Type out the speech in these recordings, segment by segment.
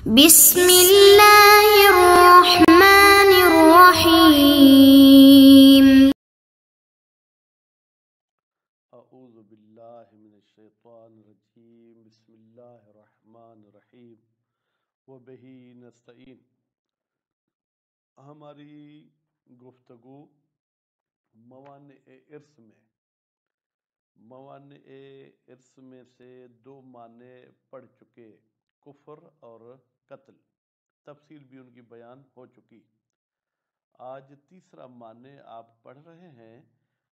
بسم اللہ الرحمن الرحیم۔ اعوذ باللہ من الشیطان الرجیم، بسم اللہ الرحمن الرحیم، وبہ نستعین۔ ہماری گفتگو موانع ارث میں سے دو معنی پڑھ چکے، کفر اور قتل، تفصیل بھی ان کی بیان ہو چکی۔ آج تیسرا معنی آپ پڑھ رہے ہیں،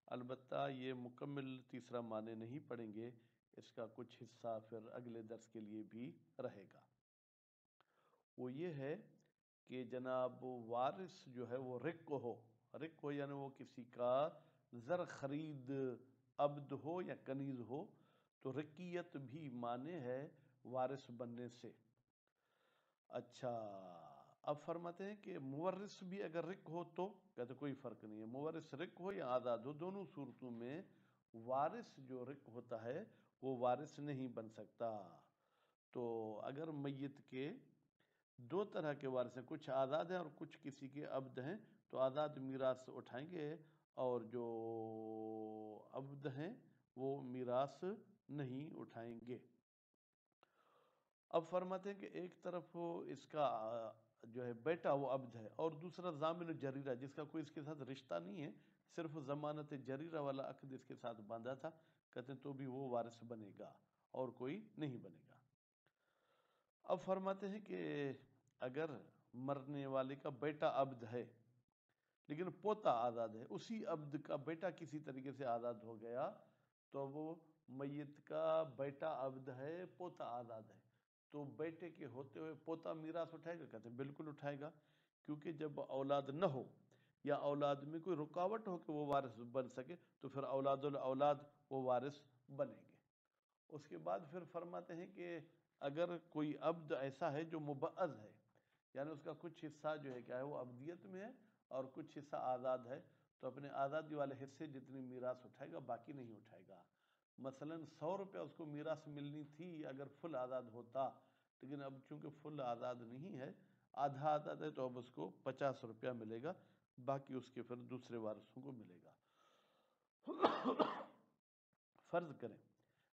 البتہ یہ مکمل تیسرا معنی نہیں پڑھیں گے، اس کا کچھ حصہ پھر اگلے درس کے لیے بھی رہے گا۔ وہ یہ ہے کہ جناب وارث جو ہے وہ رق ہو یعنی وہ کسی کا زر خرید عبد ہو یا کنیز ہو، تو رقیت بھی معنی ہے وارث بننے سے۔ اچھا، اب فرماتے ہیں کہ مورث بھی اگر رق ہو تو کہتے کوئی فرق نہیں ہے، مورث رق ہو یا آزاد ہو، دونوں صورتوں میں وارث جو رق ہوتا ہے وہ وارث نہیں بن سکتا۔ تو اگر میت کے دو طرح کے وارث ہیں، کچھ آزاد ہیں اور کچھ کسی کے عبد ہیں، تو آزاد میراث اٹھائیں گے اور جو عبد ہیں وہ میراث نہیں اٹھائیں گے۔ اب فرماتے ہیں کہ ایک طرف اس کا جو ہے بیٹا وہ عبد ہے، اور دوسرا ضامن جریرہ جس کا کوئی اس کے ساتھ رشتہ نہیں ہے، صرف ضمانت جریرہ والا عقد اس کے ساتھ باندھا تھا، کہتے ہیں تو بھی وہ وارث بنے گا اور کوئی نہیں بنے گا۔ اب فرماتے ہیں کہ اگر مرنے والے کا بیٹا عبد ہے لیکن پوتا آزاد ہے، اسی عبد کا بیٹا کسی طریقے سے آزاد ہو گیا، تو وہ میت کا بیٹا عبد ہے، پوتا آزاد ہے، تو بیٹے کے ہوتے ہوئے پوتا میراث اٹھائے گا؟ کہتے ہیں بالکل اٹھائے گا، کیونکہ جب اولاد نہ ہو یا اولاد میں کوئی رکاوٹ ہو کہ وہ وارث بن سکے تو پھر اولاد الاولاد وہ وارث بنیں گے۔ اس کے بعد پھر فرماتے ہیں کہ اگر کوئی عبد ایسا ہے جو مبعض ہے، یعنی اس کا کچھ حصہ جو ہے کیا ہے وہ عبدیت میں ہے اور کچھ حصہ آزاد ہے، تو اپنے آزادی والے حصے جتنی میراث اٹھائے گا، باقی نہیں اٹھائے گا۔ مثلا 100 روپیہ اس کو میراث ملنی تھی اگر فل آزاد ہوتا، لیکن اب چونکہ فل آزاد نہیں ہے، آدھا آزاد ہے، تو اب اس کو 50 روپیہ ملے گا، باقی اس کے پھر دوسرے وارثوں کو ملے گا۔ فرض کریں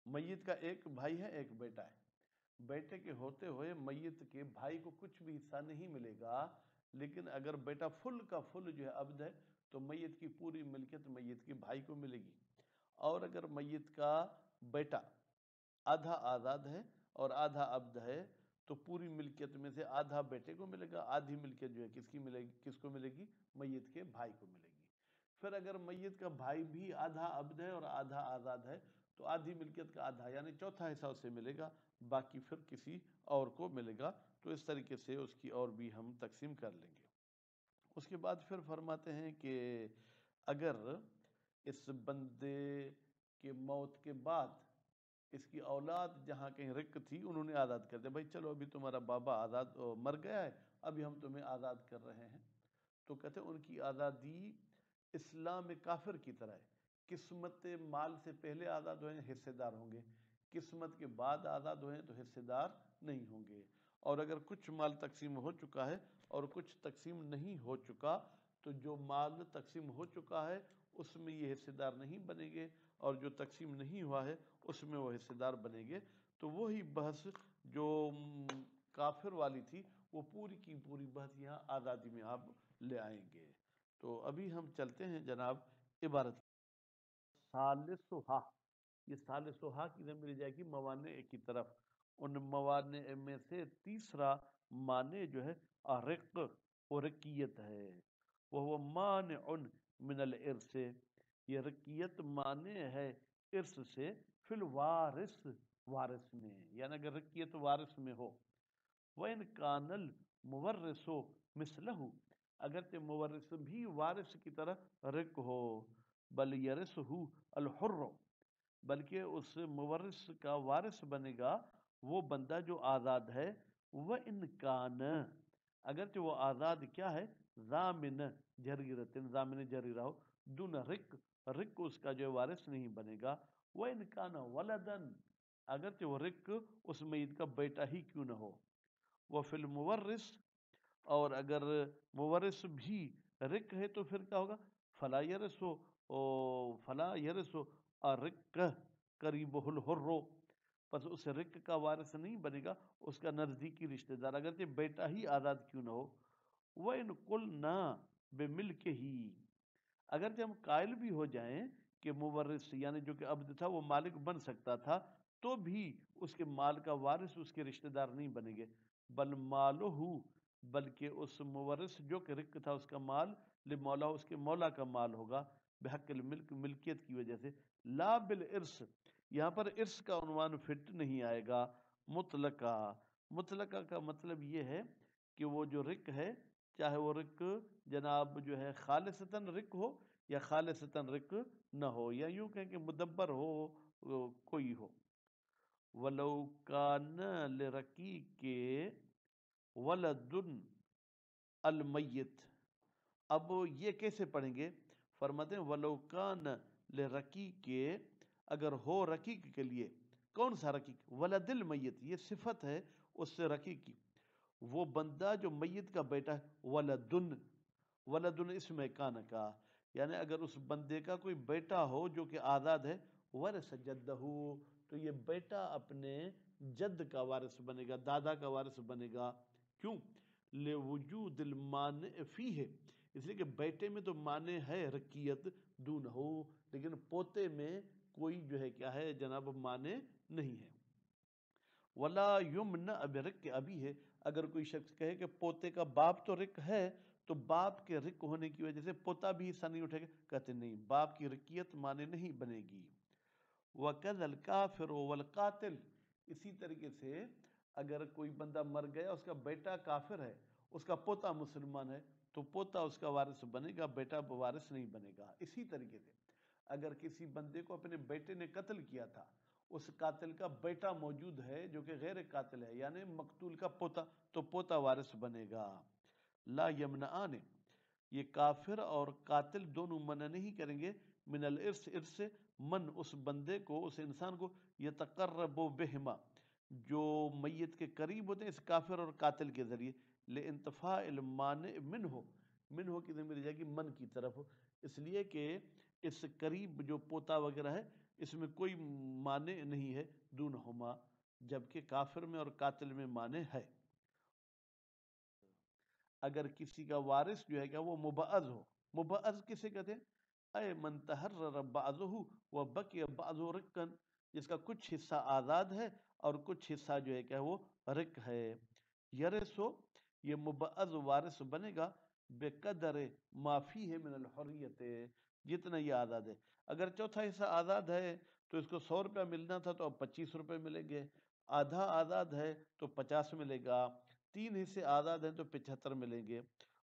میت کا ایک بھائی ہے ایک بیٹا ہے، بیٹے کے ہوتے ہوئے میت کے بھائی کو کچھ بھی حصہ نہیں ملے گا، لیکن اگر بیٹا فل کا فل جو ہے عبد ہے تو میت کی پوری ملکیت میت کے بھائی کو ملے گی، اور اگر میت کا بیٹا آدھا آزاد ہے اور آدھا عبد ہے تو پوری ملکیت میں سے آدھا بیٹے کو ملے گا، آدھی ملکیت جو ہے کس کو ملے گی؟ میت کے بھائی کو ملے گی۔ پھر اگر میت کا بھائی بھی آدھا عبد ہے اور آدھا آزاد ہے تو آدھی ملکیت کا آدھا یعنی چوتھا حصہ اسے ملے گا، باقی پھر کسی اور کو ملے گا۔ تو اس طریقے سے اس کی اور بھی ہم تقسیم کر لیں گے۔ اس کے بعد پھر فرماتے ہیں کہ اگر اس بندے کے موت کے بعد اس کی اولاد جہاں کہیں رق تھی انہوں نے آزاد کر دیا، بھائی چلو ابھی تمہارا بابا آزاد مر گیا ہے، ابھی ہم تمہیں آزاد کر رہے ہیں، تو کہتے ہیں ان کی آزادی اسلام کافر کی طرح ہے۔ قسمت مال سے پہلے آزاد ہوئے حصے دار ہوں گے، قسمت کے بعد آزاد ہوئے تو حصے دار نہیں ہوں گے، اور اگر کچھ مال تقسیم ہو چکا ہے اور کچھ تقسیم نہیں ہو چکا تو جو مال تقسیم ہو چکا ہے اس میں یہ حصے دار نہیں بنیں گے، اور جو تقسیم نہیں ہوا ہے اس میں وہ حصے دار بنیں گے۔ تو وہی بحث جو کافر والی تھی وہ پوری کی پوری بحث یہاں آزادی میں آپ لے آئیں گے۔ تو ابھی ہم چلتے ہیں جناب عبارت ثالثھا، یہ ثالثھا کی ضمیر جائے گی موانع کی طرف، ان موانع میں سے تیسرا معنی جو ہے رق و رقیت ہے، وہ مانع من الارث، یہ رقیت مانع ہے ارث سے، فی الوارث، وارث میں، یعنی اگر رقیت وارث میں ہو، وَإِنْ كَانَ الْمُوَرِّثُ مِثْلَهُ، اگرچہ مورث بھی وارث کی طرح رق ہو، بل یرثہ الحر، بلکہ اس مورث کا وارث بنے گا وہ بندہ جو آزاد ہے، وَإِنْ كَانَ، اگرچہ وہ آزاد کیا ہے؟ ضامن جریرۃ، ضامن جریرہ ہو، دون رق، رق اس کا جو وارث نہیں بنے گا، وَإِنْ كَانَ وَلَدًا، اگرچہ وہ رق اس میت کا بیٹا ہی کیوں نہ ہو، وفی المورث، اور اگر مورث بھی رق ہے تو پھر کیا ہوگا؟ فلا یرث فلا یرث الرق قریبہ الحر، پس اس رق کا وارث نہیں بنے گا اس کا نزدیکی رشتہ دار، اگرچہ بیٹا ہی آزاد کیوں نہ ہو۔ وَإِن قُلْنَا بِمِلْكِهِ، اگرچہ ہم قائل بھی ہو جائیں کہ مورث یعنی جو کہ عبد تھا وہ مالک بن سکتا تھا، تو بھی اس کے مال کا وارث اس کے رشتہ دار نہیں بنیں گے، بل مالہ، بلکہ اس مورث جو کہ رق تھا اس کا مال لمولا، اس کے مولا کا مال ہوگا، بحق الملک، ملکیت کی وجہ سے، لا بالارث، یہاں پر ارث کا عنوان فٹ نہیں آئے گا، مطلقہ، مطلقہ کا مطلب یہ ہے کہ وہ جو رق ہے، چاہے وہ رق جناب جو ہے خالصتاً رق ہو یا خالصتاً رق نہ ہو، یا یوں کہیں کہ مدبر ہو کوئی ہو۔ وَلَوْ كَانَ لِرَقِيقِ وَلَدٌ الْمَيِّتِ، اب یہ کیسے پڑھیں گے؟ فرماتے ہیں وَلَوْ كَانَ لِرَقِيقِ، اگر ہو رقیق کے لیے، کون سا رقیق؟ ولد المیت، یہ صفت ہے اس سے رقیق کی، وہ بندہ جو میت کا بیٹا ہے، ولدن، ولدن اسم کان کا، یعنی اگر اس بندے کا کوئی بیٹا ہو جو کہ آزاد ہے، ورث جدہ، تو یہ بیٹا اپنے جد کا وارث بنے گا، دادا کا وارث بنے گا۔ کیوں؟ لوجود المانع فیہ، اس لیے کہ بیٹے میں تو مانع ہے رقیت دونہ، لیکن پوتے میں کوئی جو ہے کیا ہے جناب مانع نہیں ہے۔ ولا یمنع برق ابی ہے، اگر کوئی شخص کہے کہ پوتے کا باپ تو رق ہے، تو باپ کے رق ہونے کی وجہ سے پوتا بھی حصہ نہیں اٹھے گا، کہتے نہیں، باپ کی رقیت معنی نہیں بنے گی۔ وَكَذَا الْكَافِرُ وَالْقَاتِلُ، اسی طریقے سے اگر کوئی بندہ مر گیا، اس کا بیٹا کافر ہے، اس کا پوتا مسلمان ہے، تو پوتا اس کا وارث بنے گا، بیٹا وارث نہیں بنے گا۔ اسی طریقے سے اگر کسی بندے کو اپنے بیٹے نے قتل کیا تھا، اس قاتل کا بیٹا موجود ہے جو کہ غیر قاتل ہے، یعنی مقتول کا پوتا، تو پوتا وارث بنے گا۔ لا یمنعان، یہ کافر اور قاتل دونوں منع نہیں کریں گے، من الارث، ارث سے، من اس بندے کو، اس انسان کو، یتقرب بہما، جو میت کے قریب ہوتے ہیں اس کافر اور قاتل کے ذریعے، لانتفاء المانع منہ، منہ کی ضمیر جائے گی من کی طرف، اس لیے کہ اس قریب جو پوتا وغیرہ ہے اس میں کوئی مانع نہیں ہے، دونہما، جبکہ کافر میں اور قاتل میں مانع ہے۔ اگر کسی کا وارث جو ہے کہ وہ مبعض ہو، مبعض کسے کہتے ہیں؟ اے من تحرر بعضہ وبقی بعضہ رقا، جس کا کچھ حصہ آزاد ہے اور کچھ حصہ جو ہے کہ وہ رق ہے۔ یرثو، یہ مبعض وارث بنے گا، بقدر ما فیہ من الحریت، جتنا یہ آزاد ہے، اگر چوتھا حصہ آزاد ہے تو اس کو 100 روپیہ ملنا تھا تو اب 25 روپے ملیں گے، آدھا آزاد ہے تو 50 ملے گا، 3 حصے آزاد ہیں تو 75 ملیں گے۔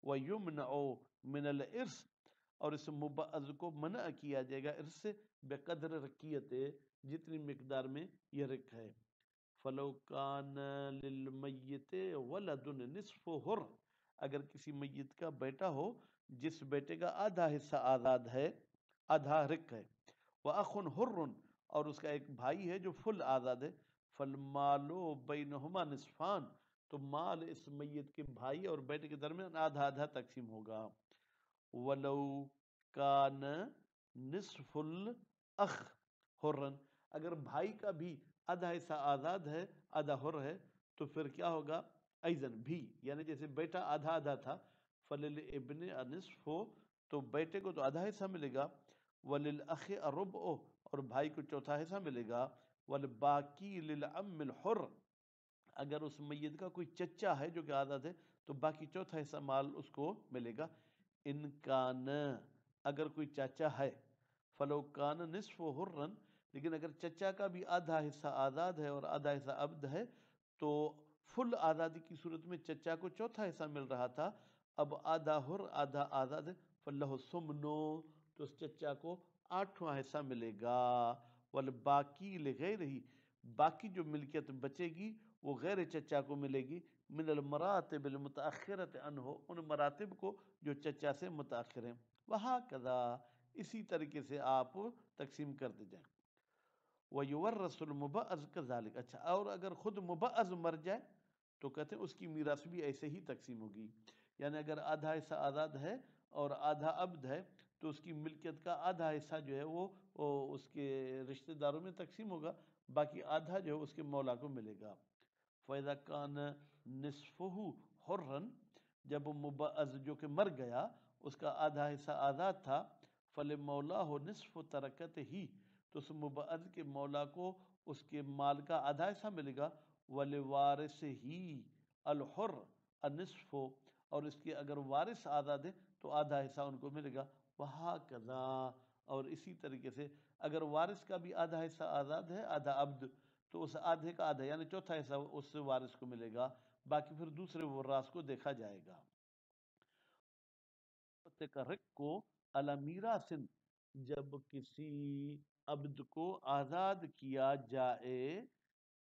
وَيُمْنَعُ مِنَ الْإِرْثِ، اور اس مبعض کو منع کیا جائے گا ارث سے، بقدر رقیت، جتنی مقدار میں یہ رق ہے۔ فَلَوْ كَانَ لِلْمَيِّتِ وَلَدٌ نِصْفُ حُرٍ، اگر کسی میت کا بیٹا ہو جس بیٹے کا آدھا حصہ آزاد ہے، آدھا رق ہے، وَأَخٌ حُرٌ، اور اس کا ایک بھائی ہے جو فل آزاد ہے، فَالْمَالُ بَيْنَهُمَا نِصْفَانِ، تو مال اس میت کے بھائی اور بیٹے کے درمیان آدھا آدھا تقسیم ہوگا۔ وَلَوْ كَانَ نِصْفُ الْأَخِ حُرًّا، اگر بھائی کا بھی آدھا حصہ آزاد ہے آدھا حر ہے، تو پھر کیا ہوگا؟ ایزن بھی، یعنی جیسے بیٹا آدھا آدھا تھا، فَلِلْإِبْنِ النِّصْفُ، تو بیٹے کو تو آدھا حصہ ملے گا، وَلِلْأَخِ الرُّبُعُ، اور بھائی کو چوتھا حصہ ملے گا، وَالْبَاقِي لِلْعَمِّ الْحُرِّ، اگر اس میت کا کوئی چچا ہے جو کہ آزاد ہے تو باقی چوتھا حصہ مال اس کو ملے گا۔ ان کان، اگر کوئی چاچا ہے، فلو کان نصف حرن، لیکن اگر چچا کا بھی آدھا حصہ آزاد ہے اور آدھا حصہ عبد ہے، تو فل آزادی کی صورت میں چچا کو چوتھا حصہ مل رہا تھا، اب آدھا حر آدھا آزاد ہے، فلہ سمنو، تو اس چچا کو 8واں حصہ ملے گا، والباقی لغیرہی، باقی جو ملکیت بچے گی وہ غیر چچا کو ملے گی، من المراتب المتاخرت عنہ، ان مراتب کو جو چچا سے متاخر ہیں، وَهَكَذَا، اسی طریقے سے آپ تقسیم کرتے جائیں۔ وَيُوَرَّثُ الْمُبَعَّضُ كَذَلِكَ، اچھا، اور اگر خود مبعض مر جائے تو کہتے ہیں اس کی میراث بھی ایسے ہی تقسیم ہوگی، یعنی اگر آدھا حصہ آزاد ہے اور آدھا عبد ہے تو اس کی ملکیت کا آدھا حصہ جو ہے وہ اس کے رشتہ داروں میں تقسیم ہوگا، باقی آدھا جو ہے اس کے مولا کو ملے گا۔ فَإِذَا كَانَ نِصْفُهُ حُرًّا، جب مبعض جو کہ مر گیا اس کا آدھا حصہ آزاد تھا، فَلِمَوْلَاهُ نِصْفُ تَرَكَتِهِ، تو اس مبعض کے مولا کو اس کے مال کا آدھا حصہ ملے گا، وَلِوَارِثِهِ الْحُرِّ النِّصْفُ، اور اس کے اگر وارث آزاد ہے تو آدھا حصہ ان کو ملے گا، وَهَكَذَا، اور اسی طریقے سے اگر وارث کا بھی آدھا حصہ آزاد ہے آدھا عبد، تو اس آدھے کا آدھا یعنی چوتھا حصہ اس وارث کو ملے گا، باقی پھر دوسرے وراث کو دیکھا جائے گا۔ رق کو المیراثن، جب کسی عبد کو آزاد کیا جائے،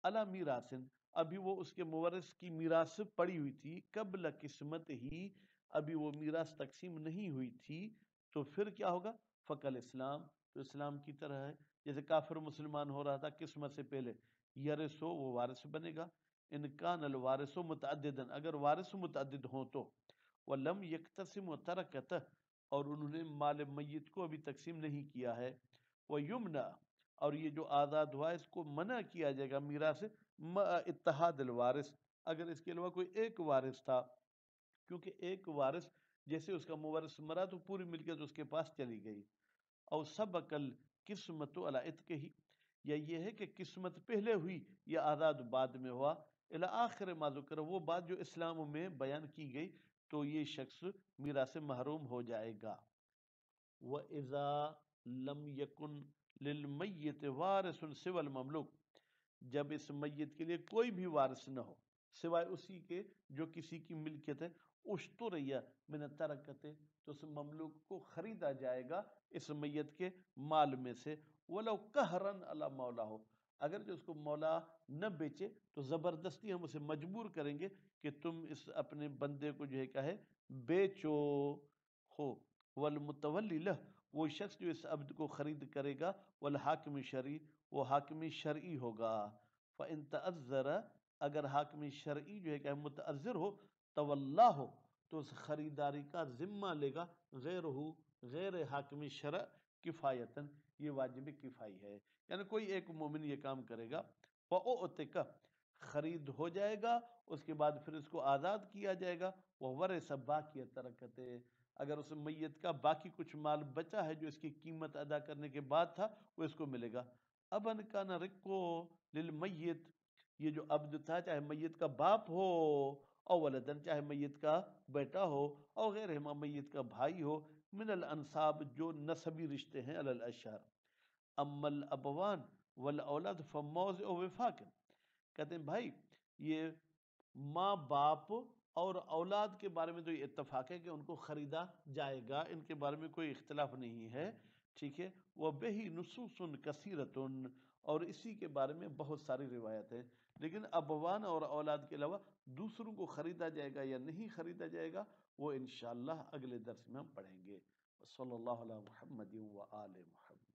المیراثن، ابھی وہ اس کے مورث کی میراث پڑی ہوئی تھی، قبل قسمت ہی، ابھی وہ میراث تقسیم نہیں ہوئی تھی، تو پھر کیا ہوگا؟ فقل اسلام، تو اسلام کی طرح ہے، جیسے کافر مسلمان ہو رہا تھا قسمت سے پہلے، یرثو، وہ وارث بنے گا، ان کان الوارث متعددن، اگر وارث متعدد ہوں تو، ولم یقتسم ترکتہ، اور انہوں نے مال میت کو ابھی تقسیم نہیں کیا ہے، ویمنع، اور یہ جو آزاد ہوا اس کو منع کیا جائے گا میراث مع اتحاد الوارث، اگر اس کے علاوہ کوئی ایک وارث تھا، کیونکہ ایک وارث جیسے اس کا مورث مرا تو پوری ملکیت اس کے پاس چلی گئی، اور سبق القسمت علی عتقہ، یا یہ ہے کہ قسمت پہلے ہوئی یا آزاد بعد میں ہوا، الی آخر ما ذکر، وہ بات جو اسلام میں بیان کی گئی، تو یہ شخص میراث سے محروم ہو جائے گا۔ وَإِذَا لَمْ يَكُنْ لِلْمَيِّتِ وَارِثٌ سِوَى الْمَمْلُوكِ، جب اس میت کے لیے کوئی بھی وارث نہ ہو سوائے اسی کے جو کسی کی ملکیت ہے، اشتریا من الترکت، تو اس مملوک کو خریدا جائے گا اس میت کے مال میں سے، ولو قہرن علی مولا ہو، اگر جو اس کو مولا نہ بیچے تو زبردستی ہم اسے مجبور کریں گے کہ تم اس اپنے بندے کو جو ہے کیا ہے بیچو ہو، والمتولی لہ، وہ شخص جو اس عبد کو خرید کرے گا، والحاکم شرعی، وہ حاکم شرعی ہوگا، فَإِن تَأَذَّرَ، اگر حاکم شرعی جو ہے کہ متعذر ہو، تولا ہو، تو اس خریداری کا ذمہ لے گا غیر غیر حاکم شرع کفایتاً، یہ واجب کفائی ہے، یعنی کوئی ایک مومن یہ کام کرے گا، فَأُعْتِقَ، خرید ہو جائے گا، اس کے بعد پھر اس کو آزاد کیا جائے گا، وَوَرِثَ بَاقِیَ تَرَکَتِهِ، اگر اس میت کا باقی کچھ مال بچا ہے جو اس کی قیمت ادا کرنے کے بعد تھا وہ اس کو ملے گا۔ اب ان کا نہ رکو للمیت، یہ جو عبد تھا چاہے میت کا باپ ہو، او ولدن، چاہے میت کا بیٹا ہو، او غیر میت کا بھائی ہو، من الانصاب، جو نسبی رشتے ہیں، علی الاشہر، اما الابوان والاولاد فموضع وفاق، کہتے ہیں بھائی یہ ماں باپ اور اولاد کے بارے میں تو یہ اتفاق ہے کہ ان کو خریدا جائے گا، ان کے بارے میں کوئی اختلاف نہیں ہے، ٹھیک ہے، وَبِهِ نُصُوصٌ كَثِيرَةٌ، اور اسی کے بارے میں بہت ساری روایت ہیں، لیکن ابوان اور اولاد کے علاوہ دوسروں کو خریدا جائے گا یا نہیں خریدا جائے گا وہ انشاءاللہ اگلے درس میں ہم پڑھیں گے۔ صلی اللہ علیہ محمد و آل محمد۔